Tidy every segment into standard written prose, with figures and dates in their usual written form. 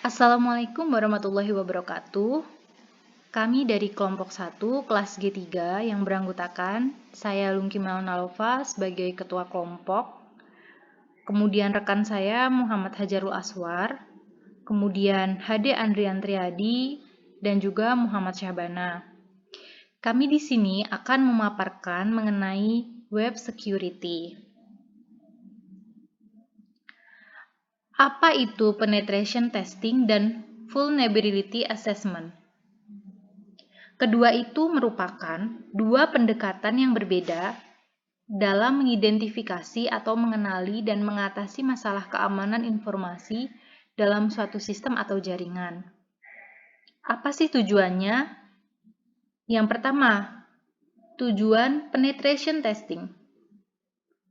Assalamualaikum warahmatullahi wabarakatuh. Kami dari kelompok 1, kelas G3 yang beranggotakan saya Lungki Melnalova sebagai ketua kelompok, kemudian rekan saya Muhammad Hajarul Aswar, kemudian Hade Andrian Triadi, dan juga Muhammad Syahbana. Kami di sini akan memaparkan mengenai web security. Apa itu penetration testing dan vulnerability assessment? Kedua itu merupakan dua pendekatan yang berbeda dalam mengidentifikasi atau mengenali dan mengatasi masalah keamanan informasi dalam suatu sistem atau jaringan. Apa sih tujuannya? Yang pertama, tujuan penetration testing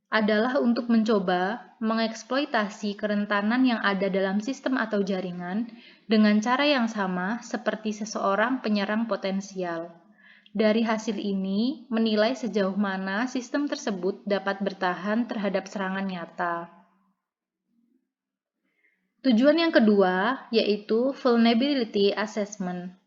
adalah untuk mencoba mengeksploitasi kerentanan yang ada dalam sistem atau jaringan dengan cara yang sama seperti seseorang penyerang potensial. Dari hasil ini, menilai sejauh mana sistem tersebut dapat bertahan terhadap serangan nyata. Tujuan yang kedua yaitu vulnerability assessment,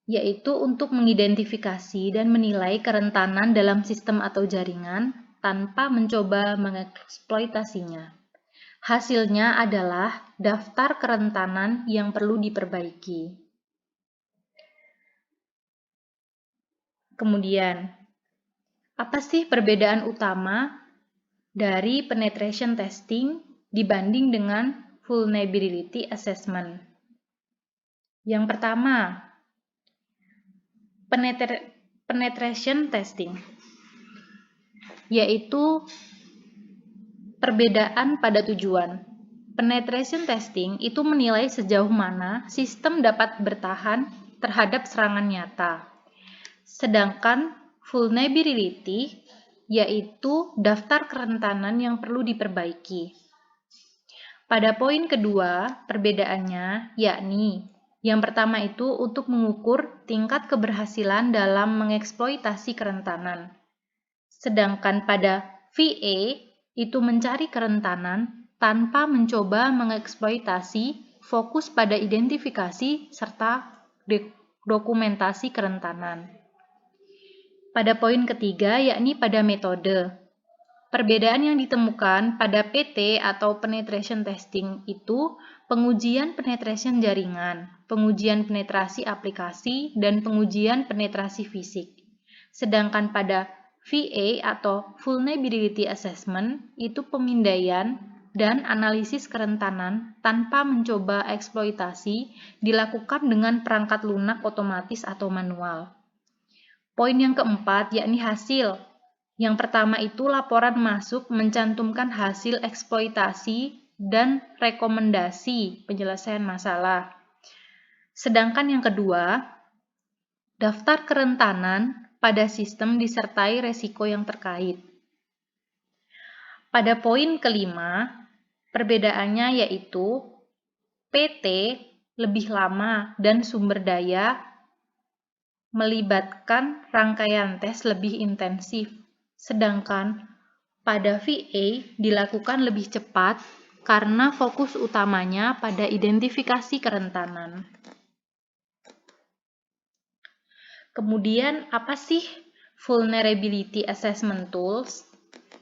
yaitu untuk mengidentifikasi dan menilai kerentanan dalam sistem atau jaringan tanpa mencoba mengeksploitasinya. Hasilnya adalah daftar kerentanan yang perlu diperbaiki. Kemudian, apa sih perbedaan utama dari penetration testing dibanding dengan vulnerability assessment? Yang pertama, penetration testing, yaitu perbedaan pada tujuan. Penetration testing itu menilai sejauh mana sistem dapat bertahan terhadap serangan nyata. Sedangkan vulnerability yaitu daftar kerentanan yang perlu diperbaiki. Pada poin kedua, perbedaannya yakni yang pertama itu untuk mengukur tingkat keberhasilan dalam mengeksploitasi kerentanan. Sedangkan pada VA itu mencari kerentanan tanpa mencoba mengeksploitasi, fokus pada identifikasi serta dokumentasi kerentanan. Pada poin ketiga yakni pada metode. Perbedaan yang ditemukan pada PT atau penetration testing itu pengujian penetration jaringan, pengujian penetrasi aplikasi, dan pengujian penetrasi fisik. Sedangkan pada VA atau vulnerability assessment itu pemindaian dan analisis kerentanan tanpa mencoba eksploitasi dilakukan dengan perangkat lunak otomatis atau manual. Poin yang keempat yakni hasil. Yang pertama itu laporan masuk mencantumkan hasil eksploitasi dan rekomendasi penyelesaian masalah. Sedangkan yang kedua, daftar kerentanan pada sistem disertai resiko yang terkait. Pada poin kelima, perbedaannya yaitu PT lebih lama dan sumber daya melibatkan rangkaian tes lebih intensif. Sedangkan pada VA dilakukan lebih cepat karena fokus utamanya pada identifikasi kerentanan. Kemudian, apa sih vulnerability assessment tools?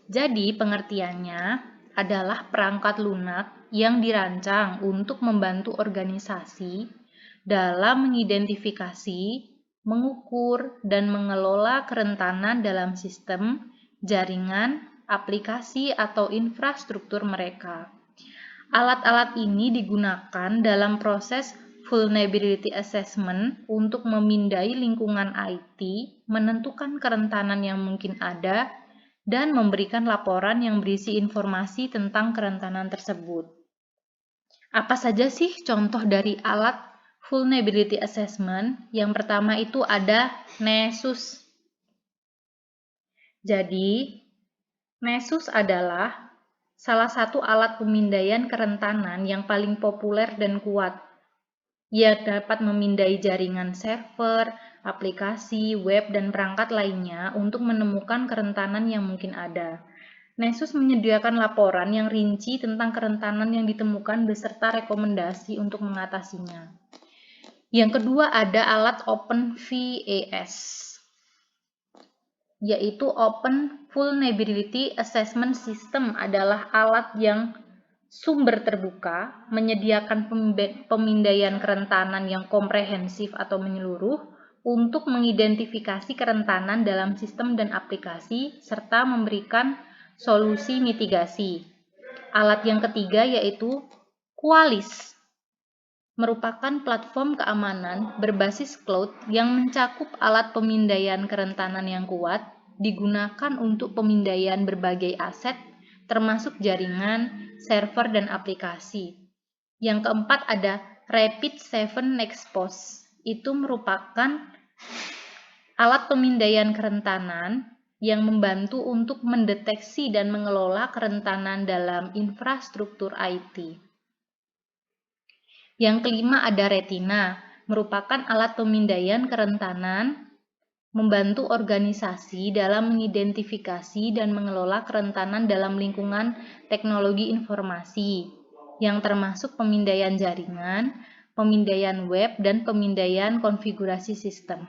Jadi, pengertiannya adalah perangkat lunak yang dirancang untuk membantu organisasi dalam mengidentifikasi, mengukur, dan mengelola kerentanan dalam sistem, jaringan, aplikasi, atau infrastruktur mereka. Alat-alat ini digunakan dalam proses vulnerability assessment untuk memindai lingkungan IT, menentukan kerentanan yang mungkin ada, dan memberikan laporan yang berisi informasi tentang kerentanan tersebut. Apa saja sih contoh dari alat vulnerability assessment? Yang pertama itu ada Nessus. Jadi, Nessus adalah salah satu alat pemindaian kerentanan yang paling populer dan kuat. Ia dapat memindai jaringan server, aplikasi, web, dan perangkat lainnya untuk menemukan kerentanan yang mungkin ada. Nessus menyediakan laporan yang rinci tentang kerentanan yang ditemukan beserta rekomendasi untuk mengatasinya. Yang kedua ada alat OpenVAS, yaitu Open Vulnerability Assessment System adalah alat yang sumber terbuka, menyediakan pemindaian kerentanan yang komprehensif atau menyeluruh untuk mengidentifikasi kerentanan dalam sistem dan aplikasi, serta memberikan solusi mitigasi. Alat yang ketiga yaitu Qualys, merupakan platform keamanan berbasis cloud yang mencakup alat pemindaian kerentanan yang kuat, digunakan untuk pemindaian berbagai aset, termasuk jaringan, server, dan aplikasi. Yang keempat ada Rapid7 Expose. Itu merupakan alat pemindaian kerentanan yang membantu untuk mendeteksi dan mengelola kerentanan dalam infrastruktur IT. Yang kelima ada Retina, merupakan alat pemindaian kerentanan, membantu organisasi dalam mengidentifikasi dan mengelola kerentanan dalam lingkungan teknologi informasi, yang termasuk pemindaian jaringan, pemindaian web, dan pemindaian konfigurasi sistem.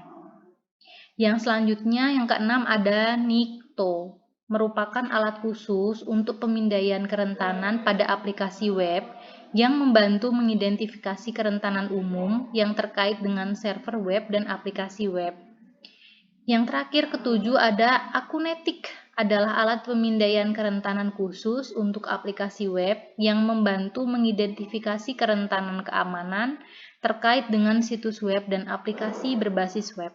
Yang selanjutnya, yang keenam ada Nikto, merupakan alat khusus untuk pemindaian kerentanan pada aplikasi web yang membantu mengidentifikasi kerentanan umum yang terkait dengan server web dan aplikasi web. Yang terakhir ketujuh ada Akunetic, adalah alat pemindaian kerentanan khusus untuk aplikasi web yang membantu mengidentifikasi kerentanan keamanan terkait dengan situs web dan aplikasi berbasis web.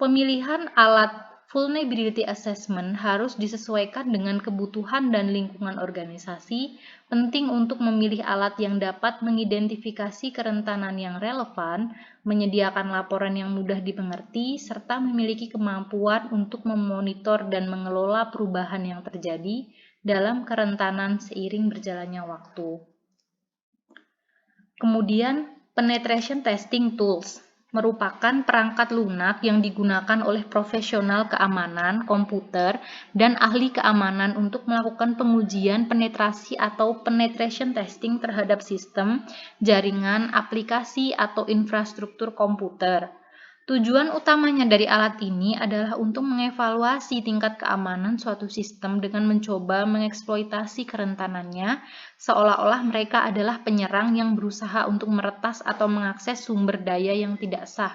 Pemilihan alat vulnerability assessment harus disesuaikan dengan kebutuhan dan lingkungan organisasi. Penting untuk memilih alat yang dapat mengidentifikasi kerentanan yang relevan, menyediakan laporan yang mudah dimengerti, serta memiliki kemampuan untuk memonitor dan mengelola perubahan yang terjadi dalam kerentanan seiring berjalannya waktu. Kemudian, penetration testing tools merupakan perangkat lunak yang digunakan oleh profesional keamanan komputer dan ahli keamanan untuk melakukan pengujian penetrasi atau penetration testing terhadap sistem, jaringan, aplikasi, atau infrastruktur komputer. Tujuan utamanya dari alat ini adalah untuk mengevaluasi tingkat keamanan suatu sistem dengan mencoba mengeksploitasi kerentanannya, seolah-olah mereka adalah penyerang yang berusaha untuk meretas atau mengakses sumber daya yang tidak sah.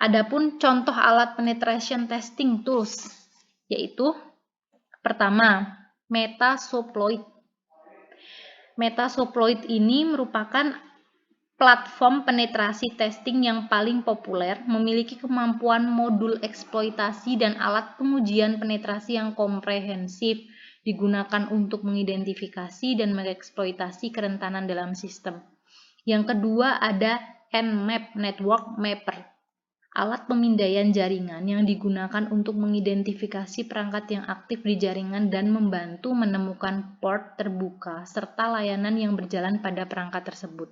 Adapun contoh alat penetration testing tools, yaitu pertama, Metasploit. Metasploit ini merupakan platform penetrasi testing yang paling populer, memiliki kemampuan modul eksploitasi dan alat pengujian penetrasi yang komprehensif, digunakan untuk mengidentifikasi dan mengeksploitasi kerentanan dalam sistem. Yang kedua ada Nmap Network Mapper, alat pemindaian jaringan yang digunakan untuk mengidentifikasi perangkat yang aktif di jaringan dan membantu menemukan port terbuka serta layanan yang berjalan pada perangkat tersebut.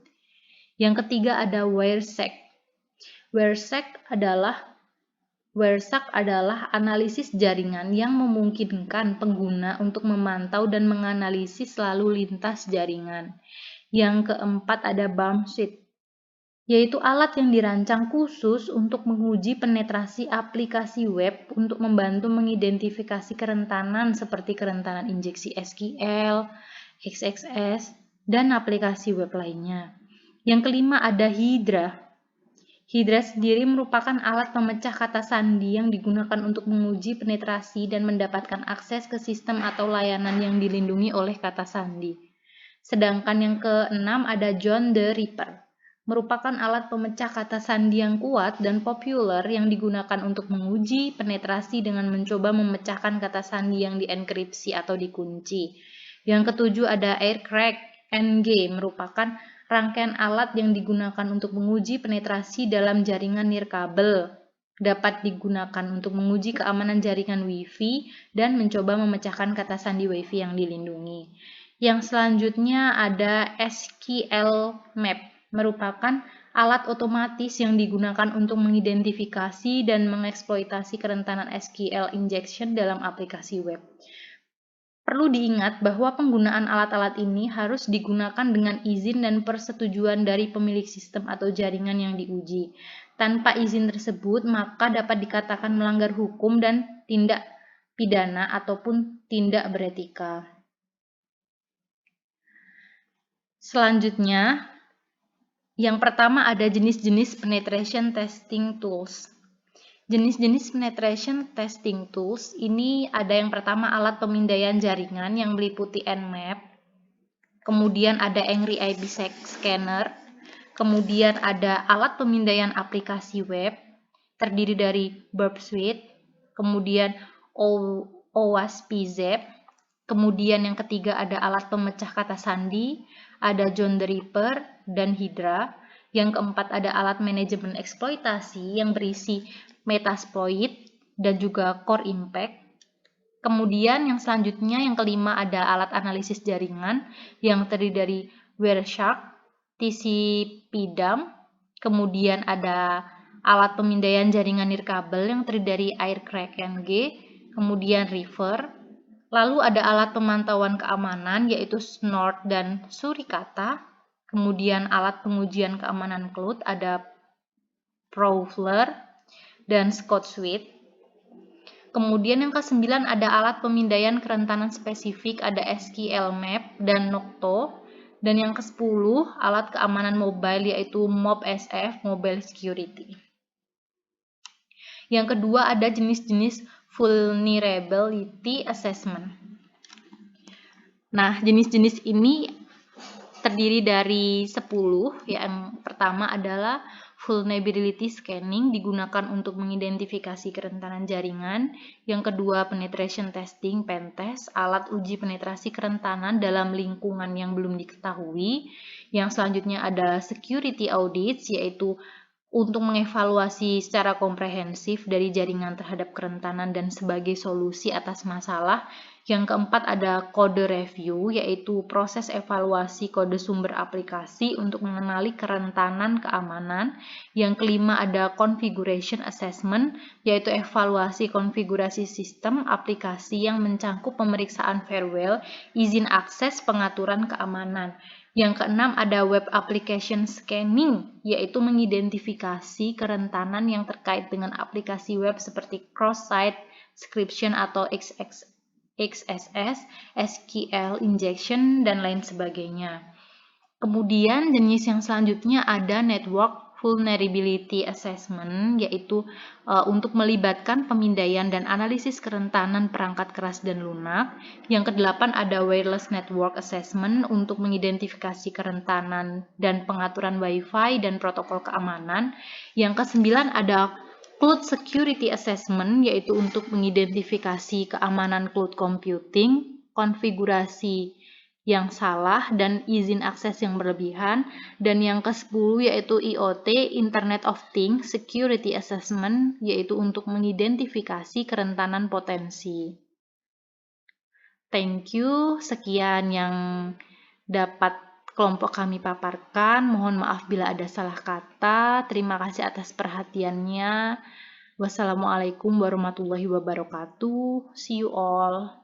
Yang ketiga ada WireSec. WireSec adalah analisis jaringan yang memungkinkan pengguna untuk memantau dan menganalisis lalu lintas jaringan. Yang keempat ada Bombsuite, yaitu alat yang dirancang khusus untuk menguji penetrasi aplikasi web untuk membantu mengidentifikasi kerentanan seperti kerentanan injeksi SQL, XXS, dan aplikasi web lainnya. Yang kelima ada Hydra. Hydra sendiri merupakan alat pemecah kata sandi yang digunakan untuk menguji penetrasi dan mendapatkan akses ke sistem atau layanan yang dilindungi oleh kata sandi. Sedangkan yang keenam ada John the Ripper, merupakan alat pemecah kata sandi yang kuat dan populer yang digunakan untuk menguji penetrasi dengan mencoba memecahkan kata sandi yang dienkripsi atau dikunci. Yang ketujuh ada Aircrack NG, merupakan rangkaian alat yang digunakan untuk menguji penetrasi dalam jaringan nirkabel, dapat digunakan untuk menguji keamanan jaringan Wi-Fi dan mencoba memecahkan kata sandi Wi-Fi yang dilindungi. Yang selanjutnya ada SQL Map, merupakan alat otomatis yang digunakan untuk mengidentifikasi dan mengeksploitasi kerentanan SQL injection dalam aplikasi web. Perlu diingat bahwa penggunaan alat-alat ini harus digunakan dengan izin dan persetujuan dari pemilik sistem atau jaringan yang diuji. Tanpa izin tersebut, maka dapat dikatakan melanggar hukum dan tindak pidana ataupun tindak beretika. Selanjutnya, yang pertama ada jenis-jenis penetration testing tools. Jenis-jenis penetration testing tools ini ada yang pertama alat pemindaian jaringan yang meliputi Nmap, kemudian ada Angry IP Scanner, kemudian ada alat pemindaian aplikasi web terdiri dari Burp Suite, kemudian OWASP-Zip, kemudian yang ketiga ada alat pemecah kata sandi, ada John the Ripper dan Hydra. Yang keempat ada alat manajemen eksploitasi yang berisi Metasploit dan juga Core Impact. Kemudian yang selanjutnya yang kelima ada alat analisis jaringan yang terdiri dari Wireshark, TCP/DAM, kemudian ada alat pemindaian jaringan nirkabel yang terdiri dari Aircrack-NG, kemudian River. Lalu ada alat pemantauan keamanan yaitu Snort dan Suricata. Kemudian alat pengujian keamanan cloud ada Prowler dan Scott Suite. Kemudian yang ke-9 ada alat pemindaian kerentanan spesifik, ada SQLmap dan Nocto. Dan yang ke-10 alat keamanan mobile yaitu MobSF, Mobile Security. Yang kedua ada jenis-jenis Vulnerability Assessment. Nah, jenis-jenis ini terdiri dari 10. Yang pertama adalah vulnerability scanning, digunakan untuk mengidentifikasi kerentanan jaringan. Yang kedua, penetration testing, pentest, alat uji penetrasi kerentanan dalam lingkungan yang belum diketahui. Yang selanjutnya ada security audits, yaitu untuk mengevaluasi secara komprehensif dari jaringan terhadap kerentanan dan sebagai solusi atas masalah. Yang keempat ada kode review, yaitu proses evaluasi kode sumber aplikasi untuk mengenali kerentanan keamanan. Yang kelima ada configuration assessment, yaitu evaluasi konfigurasi sistem aplikasi yang mencangkup pemeriksaan firewall, izin akses, pengaturan keamanan. Yang keenam ada web application scanning, yaitu mengidentifikasi kerentanan yang terkait dengan aplikasi web seperti cross-site scription atau XSS, SQL injection, dan lain sebagainya. Kemudian jenis yang selanjutnya ada network vulnerability assessment, yaitu untuk melibatkan pemindaian dan analisis kerentanan perangkat keras dan lunak. Yang kedelapan ada wireless network assessment untuk mengidentifikasi kerentanan dan pengaturan Wi-Fi dan protokol keamanan. Yang kesembilan ada cloud security assessment, yaitu untuk mengidentifikasi keamanan cloud computing, konfigurasi yang salah dan izin akses yang berlebihan. Dan yang ke-10 yaitu IoT, Internet of Things Security Assessment, yaitu untuk mengidentifikasi kerentanan potensi. Thank you, sekian yang dapat kelompok kami paparkan. Mohon maaf bila ada salah kata. Terima kasih atas perhatiannya. Wassalamualaikum warahmatullahi wabarakatuh. See you all.